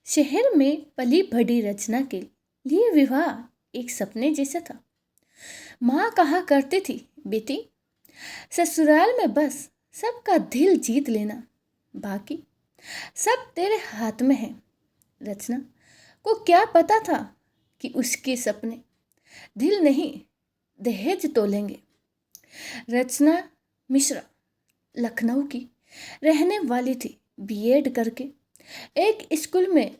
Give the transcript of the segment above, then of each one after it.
शहर में पली बढ़ी रचना के लिए विवाह एक सपने जैसा था। माँ कहा करती थी, बेटी ससुराल में बस सबका दिल जीत लेना, बाकी सब तेरे हाथ में है। रचना को क्या पता था कि उसके सपने दिल नहीं दहेज तोलेंगे। रचना मिश्रा लखनऊ की रहने वाली थी। बीएड करके एक स्कूल में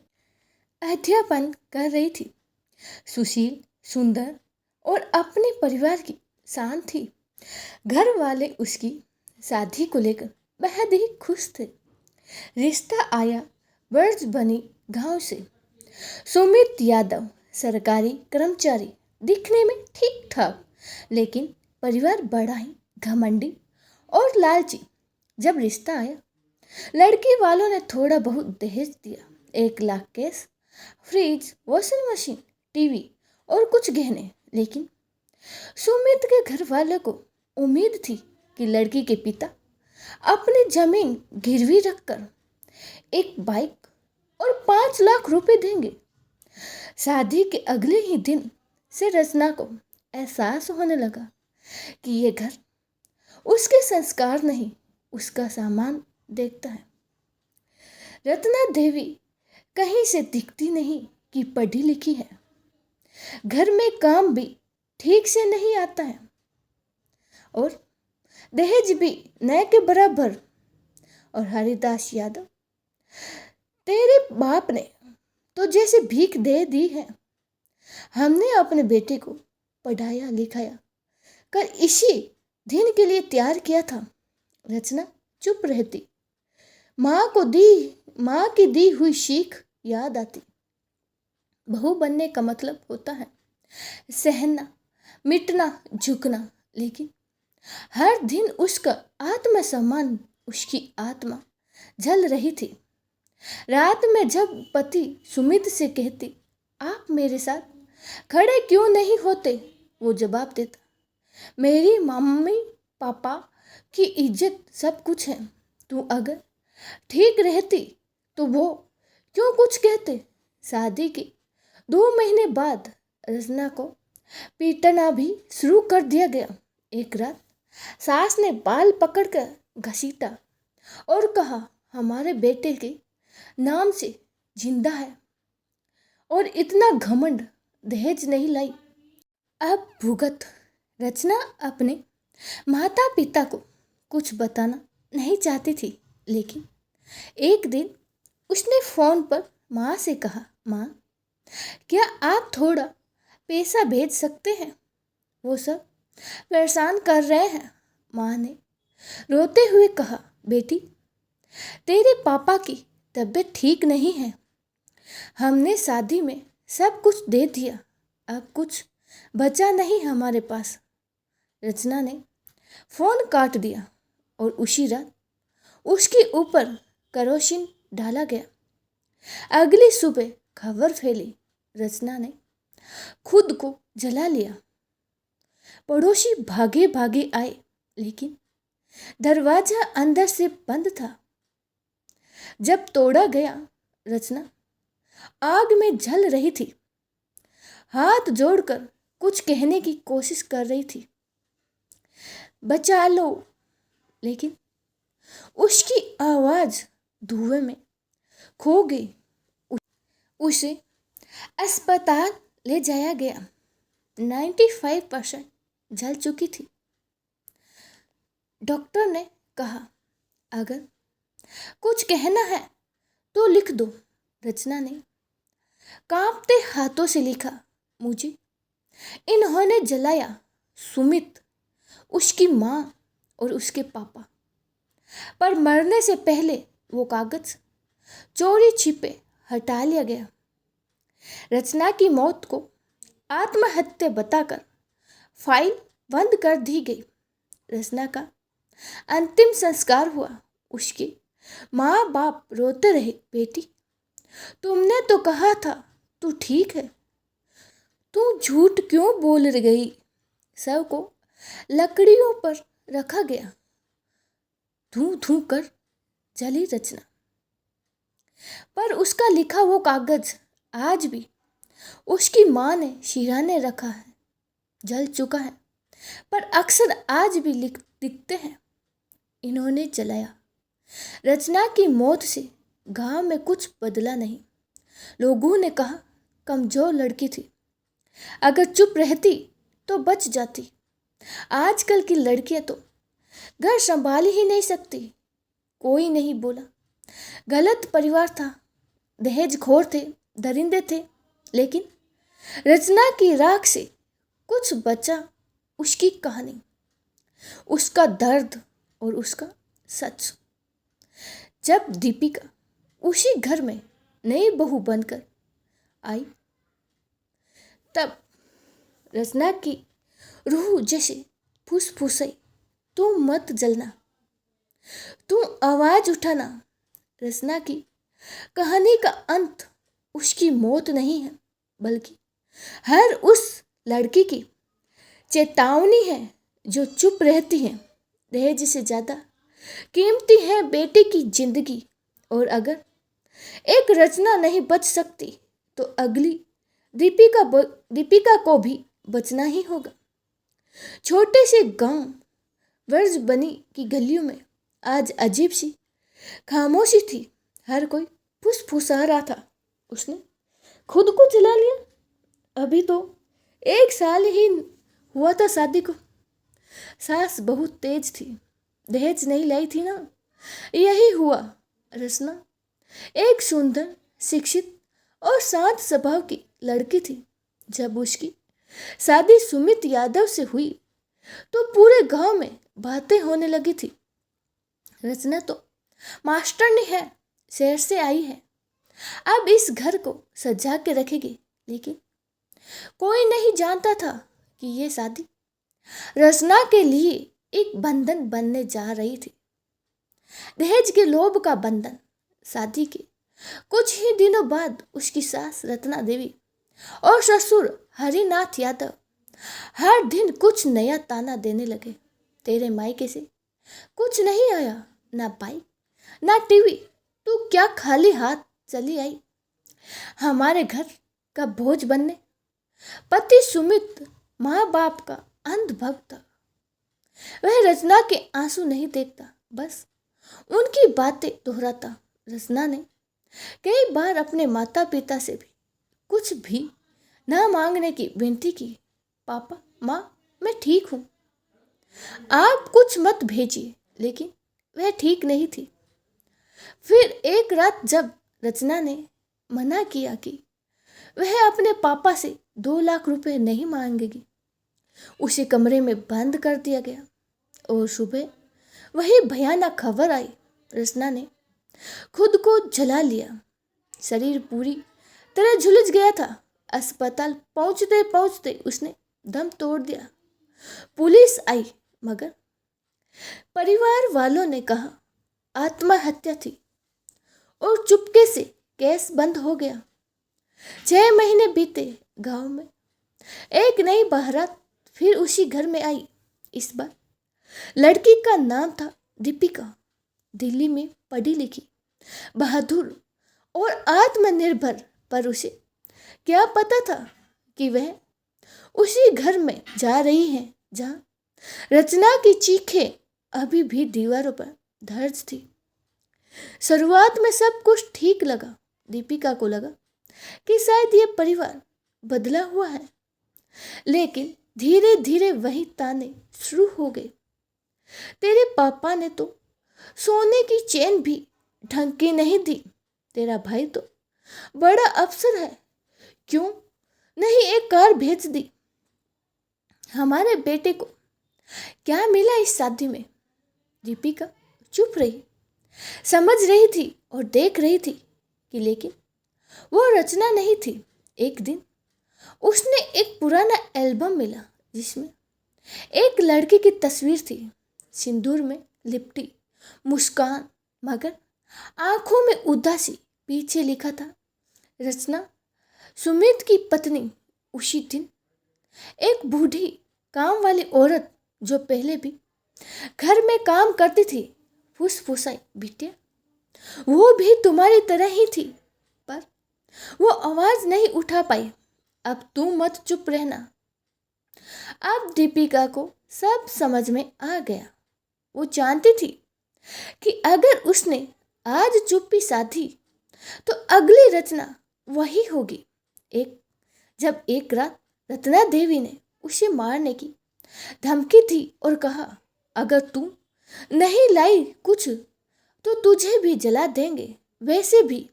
अध्यापन कर रही थी। सुशील, सुंदर और अपने परिवार की शान थी। घर वाले उसकी शादी को लेकर बेहद ही खुश थे। रिश्ता आया वर्ष बनी गांव से। सुमित यादव सरकारी कर्मचारी, दिखने में ठीक ठाक, लेकिन परिवार बड़ा ही घमंडी और लालची। जब रिश्ता आया, लड़की वालों ने थोड़ा बहुत दहेज दिया। 1 lakh cash, fridge, washing machine, TV और कुछ गहने। लेकिन सुमित के घर वाले को उम्मीद थी कि लड़की के पिता अपनी जमीन गिरवी रखकर एक बाइक और 5 लाख रुपए देंगे। शादी के अगले ही दिन से रचना को एहसास होने लगा कि ये घर उसके संस्कार नहीं, उसका सामान देखता है। रत्ना देवी कहीं से दिखती नहीं कि पढ़ी लिखी है। घर में काम भी ठीक से नहीं आता है और दहेज भी न के बराबर। और हरिदास यादव, तेरे बाप ने तो जैसे भीख दे दी है। हमने अपने बेटे को पढ़ाया लिखाया कर इसी दिन के लिए तैयार किया था। रचना चुप रहती। माँ की दी हुई सीख याद आती। बहू बनने का मतलब होता है सहना, मिटना, झुकना। लेकिन हर दिन उसका आत्मसम्मान, उसकी आत्मा जल रही थी। रात में जब पति सुमित से कहती, आप मेरे साथ खड़े क्यों नहीं होते, वो जवाब देता, मेरी मम्मी पापा की इज्जत सब कुछ है। तू अगर ठीक रहती तो वो क्यों कुछ कहते। शादी के 2 महीने बाद रचना को पीटना भी शुरू कर दिया गया। एक रात सास ने बाल पकड़कर घसीटा और कहा, हमारे बेटे के नाम से जिंदा है और इतना घमंड, दहेज नहीं लाई, अब भुगत। रचना अपने माता पिता को कुछ बताना नहीं चाहती थी, लेकिन एक दिन उसने फोन पर माँ से कहा, माँ क्या आप थोड़ा पैसा भेज सकते हैं, वो सब परेशान कर रहे हैं। माँ ने रोते हुए कहा, बेटी तेरे पापा की तबीयत ठीक नहीं है। हमने शादी में सब कुछ दे दिया, अब कुछ बचा नहीं हमारे पास। रचना ने फोन काट दिया और उसी रात उसके ऊपर केरोसिन डाला गया। अगली सुबह खबर फैली, रचना ने खुद को जला लिया। पड़ोसी भागे भागे आए, लेकिन दरवाजा अंदर से बंद था। जब तोड़ा गया, रचना आग में जल रही थी। हाथ जोड़कर कुछ कहने की कोशिश कर रही थी, बचा लो, लेकिन उसकी आवाज धुएं में खो गई। उसे अस्पताल ले जाया गया। 95% जल चुकी थी। डॉक्टर ने कहा, अगर कुछ कहना है तो लिख दो। रचना ने कांपते हाथों से लिखा, मुझे इन्होंने जलाया, सुमित, उसकी माँ और उसके पापा। पर मरने से पहले वो कागज चोरी छिपे हटा लिया गया। रचना की मौत को आत्महत्या बताकर फाइल बंद कर दी गई। रचना का अंतिम संस्कार हुआ। उसके माँ बाप रोते रहे, बेटी तुमने तो कहा था तू ठीक है, तू झूठ क्यों बोल गई। शव को लकड़ियों पर रखा गया। धू धू कर जली रचना। पर उसका लिखा वो कागज आज भी उसकी माँ ने सिरहाने रखा है। जल चुका है पर अक्सर आज भी दिखते हैं, इन्होंने जलाया। रचना की मौत से गांव में कुछ बदला नहीं। लोगों ने कहा कमजोर लड़की थी, अगर चुप रहती तो बच जाती। आजकल की लड़कियां तो घर संभाल ही नहीं सकती। कोई नहीं बोला। गलत परिवार था, दहेज खोर थे, दरिंदे थे। लेकिन रचना की राख से कुछ बचा। उसकी कहानी, उसका दर्द और उसका सच। जब दीपिका उसी घर में नई बहू बनकर आई, तब रचना की रूह जैसे फुसफुसाई, तुम मत जलना, तुम आवाज उठाना। रचना की कहानी का अंत उसकी मौत नहीं है, बल्कि हर उस लड़की की चेतावनी है जो चुप रहती है। दहेज से ज्यादा कीमती है बेटे की जिंदगी। और अगर एक रचना नहीं बच सकती तो अगली दीपिका को भी बचना ही होगा। छोटे से गांव वर्ज बनी की गलियों में आज अजीब सी खामोशी थी। हर कोई फुसफुसा रहा था। उसने खुद को जला लिया। अभी तो 1 साल ही हुआ था शादी को। सास बहुत तेज थी, दहेज नहीं लाई थी ना, यही हुआ। रचना एक सुंदर, शिक्षित और शांत स्वभाव की लड़की थी। जब उसकी शादी सुमित यादव से हुई तो पूरे गांव में बातें होने लगी थी। रचना तो मास्टरनी है, शहर से आई है, अब इस घर को सजा के रखेगी। लेकिन कोई नहीं जानता था कि ये शादी रचना के लिए एक बंधन बनने जा रही थी। दहेज के लोभ का बंधन। शादी के कुछ ही दिनों बाद उसकी सास रत्ना देवी और ससुर हरिनाथ यादव हर दिन कुछ नया ताना देने लगे। तेरे मायके से कुछ नहीं आया, ना बाइक ना टीवी, तू क्या खाली हाथ चली आई हमारे घर का बोझ बनने। पति सुमित माँ बाप का अंध भक्त था। वह रचना के आंसू नहीं देखता, बस उनकी बातें दोहराता। रचना ने कई बार अपने माता पिता से भी कुछ भी ना मांगने की विनती की। पापा माँ, मैं ठीक हूँ, आप कुछ मत भेजिए। लेकिन वह ठीक नहीं थी। फिर एक रात जब रचना ने मना किया कि वह अपने पापा से 2 लाख रुपए नहीं मांगेगी, उसे कमरे में बंद कर दिया गया। और सुबह वही भयानक खबर आई, रचना ने खुद को जला लिया। शरीर पूरी तरह झुलस गया था। अस्पताल पहुंचते पहुंचते उसने दम तोड़ दिया। पुलिस आई, मगर परिवार वालों ने कहा आत्महत्या थी और चुपके से केस बंद हो गया। 6 महीने बीते। गांव में एक नई बारात फिर उसी घर में आई। इस बार लड़की का नाम था दीपिका। दिल्ली में पढ़ी लिखी, बहादुर और आत्मनिर्भर। पर उसे क्या पता था कि वह उसी घर में जा रही है जहां रचना की चीखें अभी भी दीवारों पर दर्ज थी। शुरुआत में सब कुछ ठीक लगा। दीपिका को लगा कि शायद ये परिवार बदला हुआ है। लेकिन धीरे धीरे वही ताने शुरू हो गए। तेरे पापा ने तो सोने की चेन भी ढंग की नहीं दी। तेरा भाई तो बड़ा अफसर है, क्यों नहीं एक कार भेज दी। हमारे बेटे को क्या मिला इस शादी में। दीपिका चुप रही, समझ रही थी और देख रही थी कि लेकिन वो रचना नहीं थी। एक दिन उसने एक पुराना एल्बम मिला जिसमें एक लड़की की तस्वीर थी, सिंदूर में लिपटी, मुस्कान, मगर आंखों में उदासी। पीछे लिखा था रचना सुमित की पत्नी। उसी दिन एक बूढ़ी काम वाली औरत जो पहले भी घर में काम करती थी फुसफुसाई, बिटिया वो भी तुम्हारी तरह ही थी, पर वो आवाज नहीं उठा पाई। अब तू मत चुप रहना। अब दीपिका को सब समझ में आ गया। वो जानती थी कि अगर उसने आज चुप्पी साधी तो अगली रचना वही होगी। एक रात रत्ना देवी ने उसे मारने की धमकी दी और कहा, अगर तू नहीं लाई कुछ तो तुझे भी जला देंगे। वैसे भी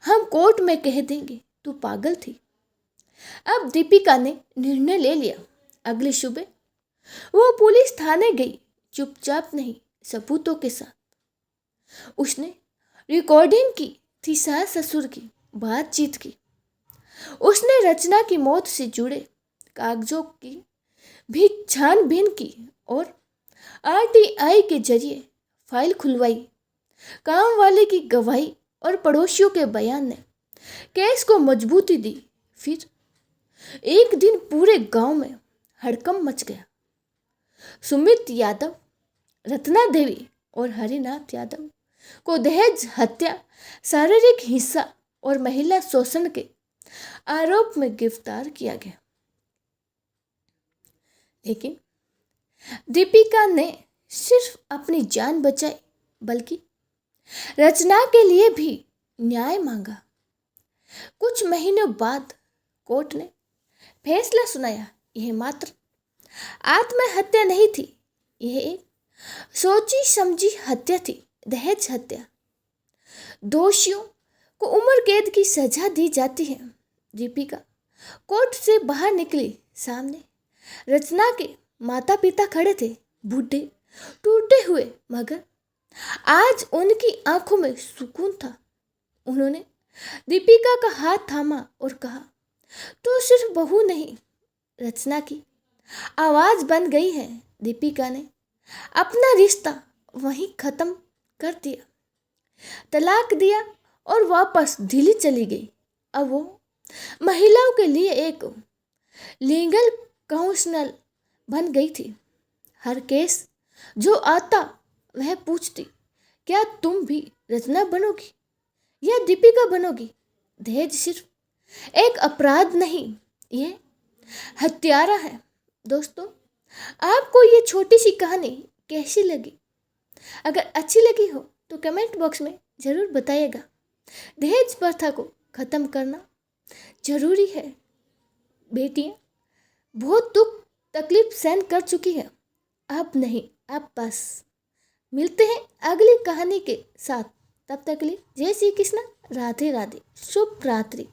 हम कोर्ट में कह देंगे तू पागल थी। अब दीपिका ने निर्णय ले लिया। अगली सुबह वो पुलिस थाने गई, चुपचाप नहीं, सबूतों के साथ। उसने रिकॉर्डिंग की थी सास ससुर की बातचीत की। उसने रचना की मौत से जुड़े कागजों की भी छानबीन की और आरटीआई के जरिए फाइल खुलवाई। काम वाले की गवाही और पड़ोसियों के बयान ने केस को मजबूती दी। फिर एक दिन पूरे गांव में हड़कंप मच गया। सुमित यादव, रत्ना देवी और हरिनाथ यादव को दहेज हत्या, शारीरिक हिंसा और महिला शोषण के आरोप में गिरफ्तार किया गया। लेकिन दीपिका ने सिर्फ अपनी जान बचाई, बल्कि रचना के लिए भी न्याय मांगा। कुछ महीनों बाद कोर्ट ने फैसला सुनाया। यह मात्र आत्महत्या नहीं थी, यह एक सोची समझी हत्या थी, दहेज हत्या। दोषियों को उम्र कैद की सजा दी जाती है। दीपिका कोर्ट से बाहर निकली। सामने रचना के माता पिता खड़े थे, बूढ़े, टूटे हुए, मगर आज उनकी आंखों में सुकून था। उन्होंने दीपिका का हाथ थामा और कहा, तो सिर्फ बहू नहीं, रचना की आवाज बन गई है। दीपिका ने अपना रिश्ता वहीं खत्म कर दिया, तलाक दिया और वापस दिल्ली चली गई। अब वो महिलाओं के लिए एक लीगल काउंसलर बन गई थी। हर केस जो आता वह पूछती, क्या तुम भी रचना बनोगी या दीपिका बनोगी? दहेज सिर्फ एक अपराध नहीं, ये हत्यारा है। दोस्तों, आपको ये छोटी सी कहानी कैसी लगी? अगर अच्छी लगी हो तो कमेंट बॉक्स में ज़रूर बताइएगा। दहेज प्रथा को ख़त्म करना जरूरी है। बेटियां बहुत दुख तकलीफ सहन कर चुकी है, अब नहीं, अब बस। मिलते हैं अगली कहानी के साथ, तब तक के लिए जय श्री कृष्ण, राधे राधे, शुभ रात्रि।